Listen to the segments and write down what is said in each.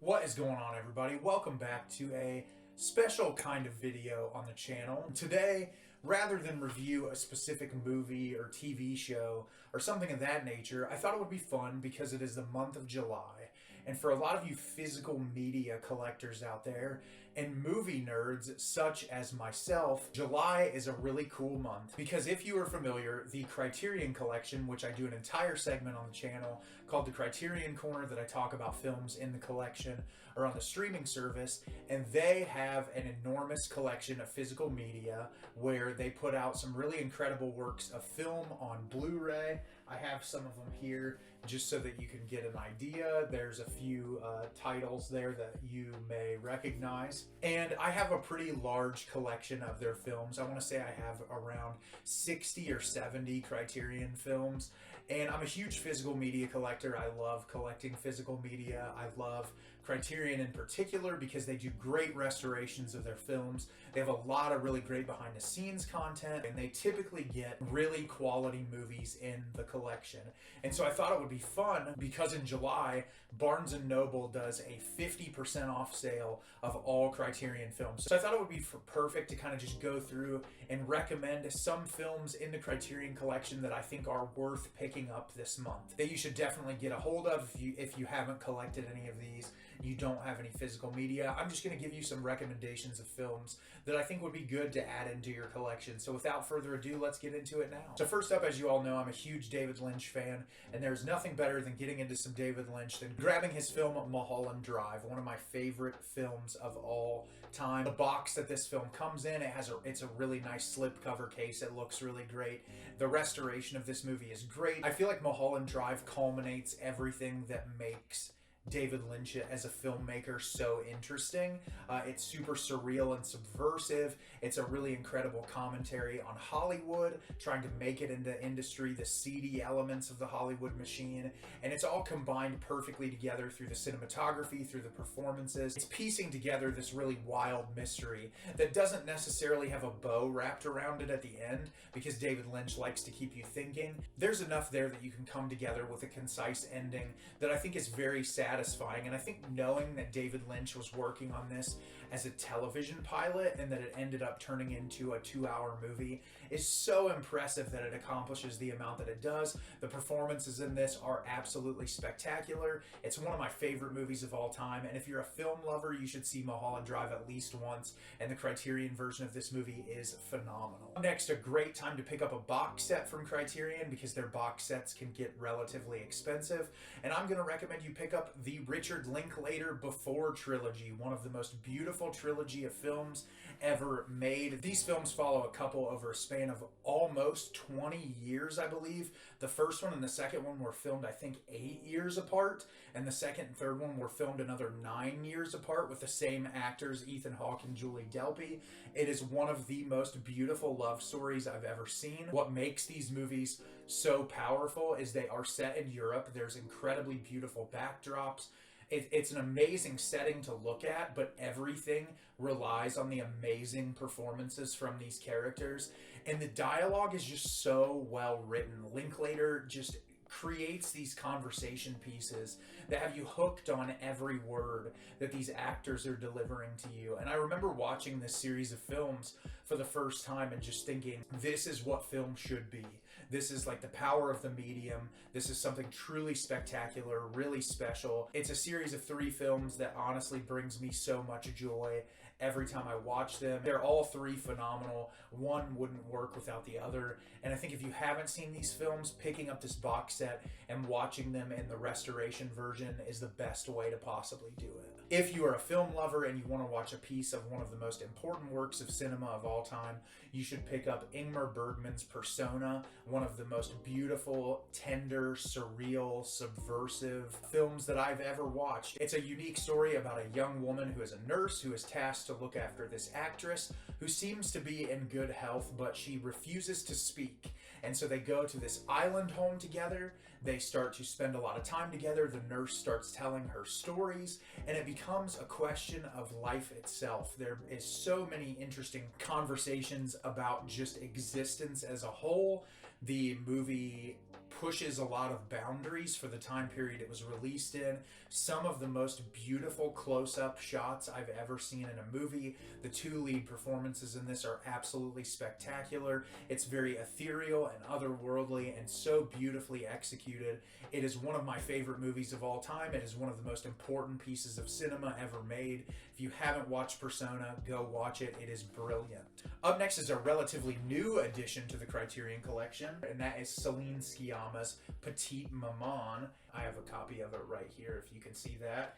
What is going on, everybody? Welcome back to a special kind of video on the channel. Today, rather than review a specific movie or TV show or something of that nature, I thought it would be fun because it is the month of July. And for a lot of you physical media collectors out there and movie nerds such as myself, July is a really cool month because if you are familiar, the Criterion Collection, which I do an entire segment on the channel called the Criterion Corner that I talk about films in the collection or on the streaming service, and they have an enormous collection of physical media where they put out some really incredible works of film on Blu-ray. I have some of them here just so that you can get an idea. There's a few titles there that you may recognize. And I have a pretty large collection of their films. I want to say I have around 60 or 70 Criterion films. And I'm a huge physical media collector. I love collecting physical media. I love Criterion in particular because they do great restorations of their films. They have a lot of really great behind the scenes content, and they typically get really quality movies in the collection. And so I thought it would be fun because in July, Barnes & Noble does a 50% off sale of all Criterion films. So I thought it would be perfect to kind of just go through and recommend some films in the Criterion collection that I think are worth picking up this month, that you should definitely get a hold of if you haven't collected any of these, you don't have any physical media. I'm just going to give you some recommendations of films that I think would be good to add into your collection. So without further ado, let's get into it now. So first up, as you all know, I'm a huge David Lynch fan, and there's nothing better than getting into some David Lynch than grabbing his film Mulholland Drive, one of my favorite films of all time. The box that this film comes in, it's a really nice slipcover case. It looks really great. The restoration of this movie is great. I feel like Mulholland Drive culminates everything that makes David Lynch as a filmmaker so interesting. It's super surreal and subversive. It's a really incredible commentary on Hollywood, trying to make it into industry, the seedy elements of the Hollywood machine, and it's all combined perfectly together through the cinematography, through the performances. It's piecing together this really wild mystery that doesn't necessarily have a bow wrapped around it at the end because David Lynch likes to keep you thinking. There's enough there that you can come together with a concise ending that I think is very satisfying, and I think knowing that David Lynch was working on this as a television pilot and that it ended up turning into a 2-hour movie is so impressive that it accomplishes the amount that it does. The performances in this are absolutely spectacular. It's one of my favorite movies of all time, and if you're a film lover, you should see Mulholland Drive at least once, and the Criterion version of this movie is phenomenal. Next, a great time to pick up a box set from Criterion because their box sets can get relatively expensive, and I'm going to recommend you pick up the Richard Linklater Before trilogy, one of the most beautiful trilogy of films ever made. These films follow a couple over a span of almost 20 years, I believe. The first one and the second one were filmed, I think, 8 years apart, and the second and third one were filmed another 9 years apart with the same actors, Ethan Hawke and Julie Delpy. It is one of the most beautiful love stories I've ever seen. What makes these movies so powerful is they are set in Europe. There's incredibly beautiful backdrops. It's an amazing setting to look at, but everything relies on the amazing performances from these characters. And the dialogue is just so well written. Linklater just creates these conversation pieces that have you hooked on every word that these actors are delivering to you. And I remember watching this series of films for the first time and just thinking, this is what film should be. This is like the power of the medium. This is something truly spectacular, really special. It's a series of 3 films that honestly brings me so much joy every time I watch them. They're all 3 phenomenal. One wouldn't work without the other. And I think if you haven't seen these films, picking up this box set and watching them in the restoration version is the best way to possibly do it. If you are a film lover and you want to watch a piece of one of the most important works of cinema of all time, you should pick up Ingmar Bergman's Persona, one of the most beautiful, tender, surreal, subversive films that I've ever watched. It's a unique story about a young woman who is a nurse who is tasked to look after this actress who seems to be in good health, but she refuses to speak. And so they go to this island home together. They start to spend a lot of time together. The nurse starts telling her stories, and it becomes a question of life itself. There is so many interesting conversations about just existence as a whole. The movie pushes a lot of boundaries for the time period it was released in. Some of the most beautiful close-up shots I've ever seen in a movie. The two lead performances in this are absolutely spectacular. It's very ethereal and otherworldly and so beautifully executed. It is one of my favorite movies of all time. It is one of the most important pieces of cinema ever made. If you haven't watched Persona, go watch it. It is brilliant. Up next is a relatively new addition to the Criterion Collection, and that is Celine Sciamma's Petit Maman. I have a copy of it right here, if you can see that.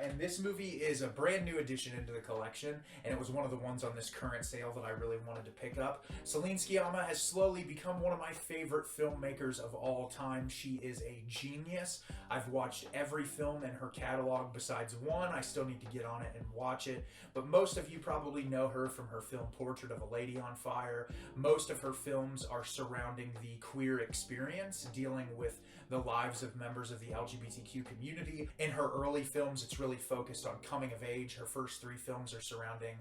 And this movie is a brand new addition into the collection, and it was one of the ones on this current sale that I really wanted to pick up. Celine Sciamma has slowly become one of my favorite filmmakers of all time. She is a genius. I've watched every film in her catalog besides one. I still need to get on it and watch it, but most of you probably know her from her film Portrait of a Lady on Fire. Most of her films are surrounding the queer experience, dealing with the lives of members of the LGBTQ community. In her early films, it's really focused on coming of age. Her first three films are surrounding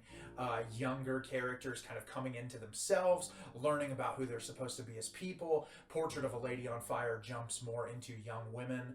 younger characters kind of coming into themselves, learning about who they're supposed to be as people. Portrait of a Lady on Fire jumps more into young women,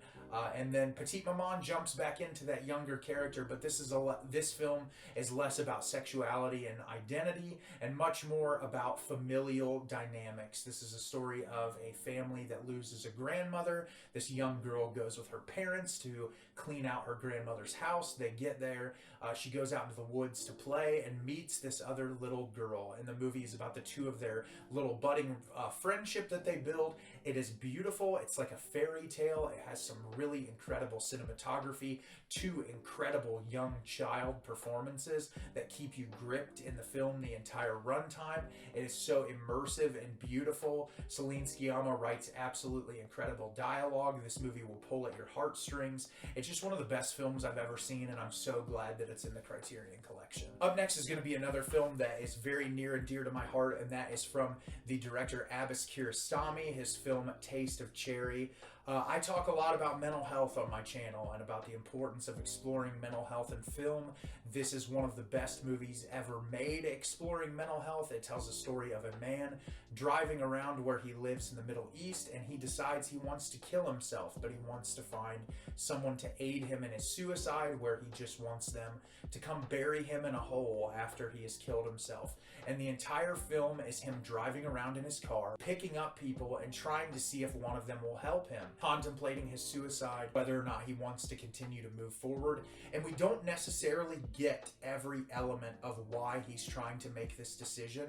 and then Petit Maman jumps back into that younger character, but this film is less about sexuality and identity and much more about familial dynamics. This is a story of a family that loses a grandmother. This young girl goes with her parents to clean out her grandmother's house. They get there. She goes out into the woods to play and meets this other little girl. And the movie is about the two of their little budding friendship that they build. It is beautiful. It's like a fairy tale. It has some really incredible cinematography, two incredible young child performances that keep you gripped in the film the entire runtime. It is so immersive and beautiful. Celine Sciamma writes absolutely incredible dialogue. This movie will pull at your heartstrings. It's just one of the best films I've ever seen, and I'm so glad that it's in the Criterion Collection. Up next is going to be another film that is very near and dear to my heart, and that is from the director Abbas Kiarostami, his film Taste of Cherry. I talk a lot about mental health on my channel and about the importance of exploring mental health in film. This is one of the best movies ever made exploring mental health. It tells a story of a man driving around where he lives in the Middle East, and he decides he wants to kill himself, but he wants to find someone to aid him in his suicide, where he just wants them to come bury him in a hole after he has killed himself. And the entire film is him driving around in his car, picking up people and trying to see if one of them will help him, contemplating his suicide, whether or not he wants to continue to move forward. And we don't necessarily get every element of why he's trying to make this decision,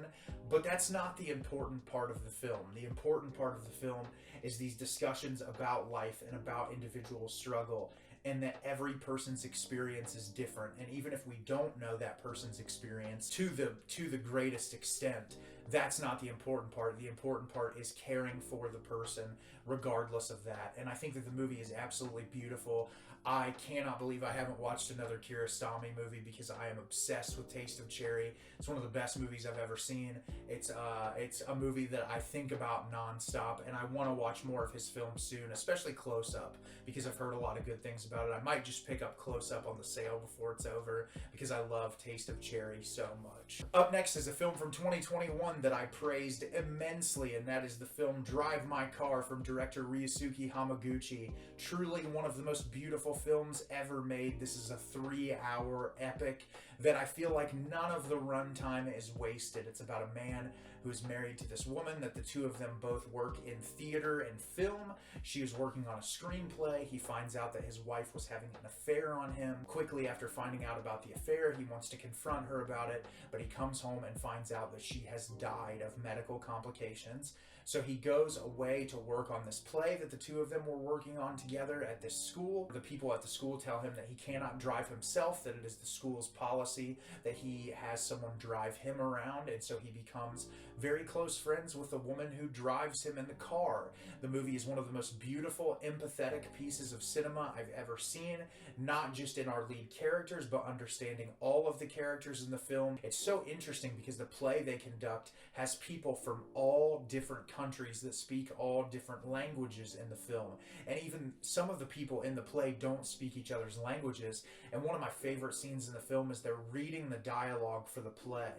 but that's not the important part of the film. The important part of the film is these discussions about life and about individual struggle, and that every person's experience is different. And even if we don't know that person's experience to the greatest extent, that's not the important part. The important part is caring for the person regardless of that. And I think that the movie is absolutely beautiful. I cannot believe I haven't watched another Kiarostami movie because I am obsessed with Taste of Cherry. It's one of the best movies I've ever seen. It's a movie that I think about nonstop, and I want to watch more of his films soon, especially Close Up, because I've heard a lot of good things about it. I might just pick up Close Up on the sale before it's over because I love Taste of Cherry so much. Up next is a film from 2021 that I praised immensely, and that is the film Drive My Car from director Ryusuke Hamaguchi. Truly one of the most beautiful films ever made. This is a 3-hour epic that I feel like none of the runtime is wasted. It's about a man who is married to this woman, that the two of them both work in theater and film. She is working on a screenplay. He finds out that his wife was having an affair on him. Quickly after finding out about the affair, he wants to confront her about it, but he comes home and finds out that she has died of medical complications. So he goes away to work on this play that the two of them were working on together at this school. The people at the school tell him that he cannot drive himself, that it is the school's policy that he has someone drive him around, and so he becomes very close friends with the woman who drives him in the car. The movie is one of the most beautiful, empathetic pieces of cinema I've ever seen, not just in our lead characters, but understanding all of the characters in the film. It's so interesting because the play they conduct has people from all different countries that speak all different languages in the film. And even some of the people in the play don't speak each other's languages. And one of my favorite scenes in the film is they're reading the dialogue for the play.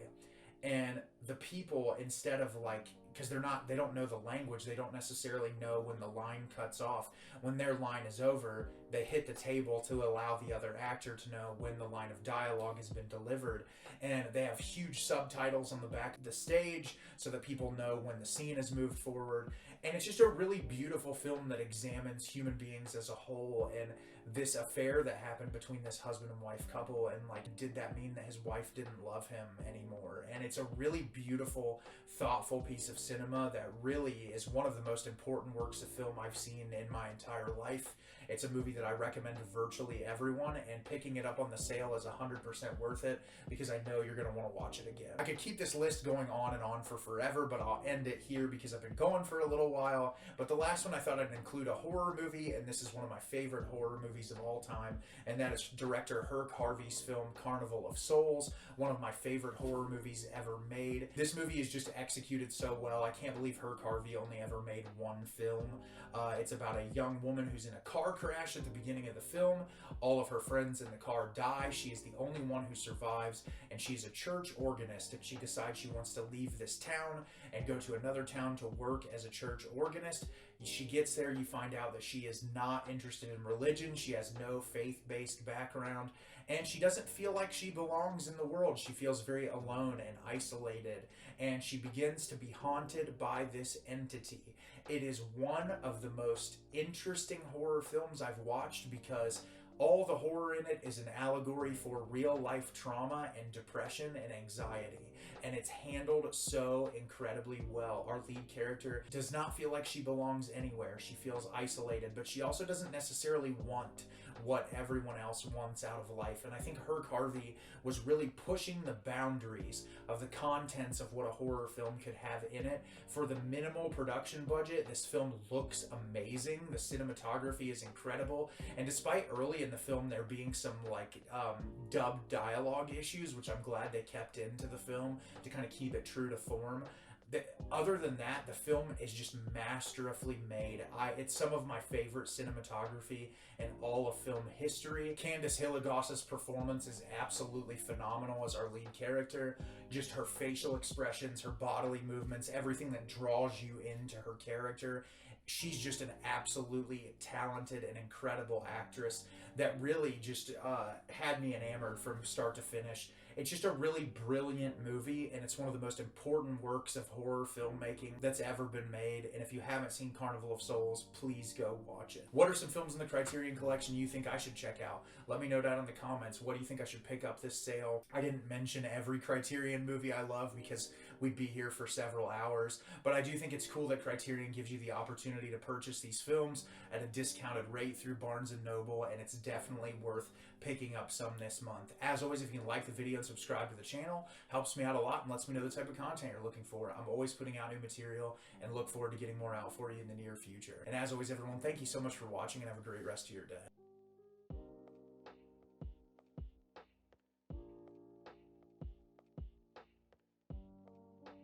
And the people, instead of like because they don't know the language. They don't necessarily know when the line cuts off. When their line is over, they hit the table to allow the other actor to know when the line of dialogue has been delivered. And they have huge subtitles on the back of the stage so that people know when the scene has moved forward. And it's just a really beautiful film that examines human beings as a whole, and this affair that happened between this husband and wife couple, and like, did that mean that his wife didn't love him anymore? And it's a really beautiful, thoughtful piece of cinema that really is one of the most important works of film I've seen in my entire life. It's a movie that I recommend to virtually everyone, and picking it up on the sale is 100% worth it, because I know you're going to want to watch it again. I could keep this list going on and on for forever, but I'll end it here because I've been going for a little while. But the last one, I thought I'd include a horror movie, and this is one of my favorite horror movies of all time, and that is director Herc Harvey's film Carnival of Souls, one of my favorite horror movies ever made. This movie is just executed so well. I can't believe Herc Harvey only ever made one film. It's about a young woman who's in a car crash at the beginning of the film. All of her friends in the car die. She is the only one who survives, and she's a church organist, and she decides she wants to leave this town and go to another town to work as a church organist. She gets there, you find out that she is not interested in religion. She has no faith-based background, and she doesn't feel like she belongs in the world. She feels very alone and isolated, and she begins to be haunted by this entity. It is one of the most interesting horror films I've watched, because all the horror in it is an allegory for real-life trauma and depression and anxiety, and it's handled so incredibly well. Our lead character does not feel like she belongs anywhere. She feels isolated, but she also doesn't necessarily want what everyone else wants out of life. And I think Herc Harvey was really pushing the boundaries of the contents of what a horror film could have in it. For the minimal production budget, this film looks amazing. The cinematography is incredible, and despite early in the film there being some dubbed dialogue issues, which I'm glad they kept into the film to kind of keep it true to form, other than that, the film is just masterfully made. It's some of my favorite cinematography in all of film history. Candice Hilligoss's performance is absolutely phenomenal as our lead character. Just her facial expressions, her bodily movements, everything that draws you into her character. She's just an absolutely talented and incredible actress that really just had me enamored from start to finish. It's just a really brilliant movie, and it's one of the most important works of horror filmmaking that's ever been made. And if you haven't seen Carnival of Souls, please go watch it. What are some films in the Criterion Collection you think I should check out? Let me know down in the comments. What do you think I should pick up this sale? I didn't mention every Criterion movie I love because we'd be here for several hours, but I do think it's cool that Criterion gives you the opportunity to purchase these films at a discounted rate through Barnes & Noble, and it's definitely worth picking up some this month. As always, if you can like the video and subscribe to the channel, helps me out a lot and lets me know the type of content you're looking for. I'm always putting out new material and look forward to getting more out for you in the near future. And as always, everyone, thank you so much for watching, and have a great rest of your day.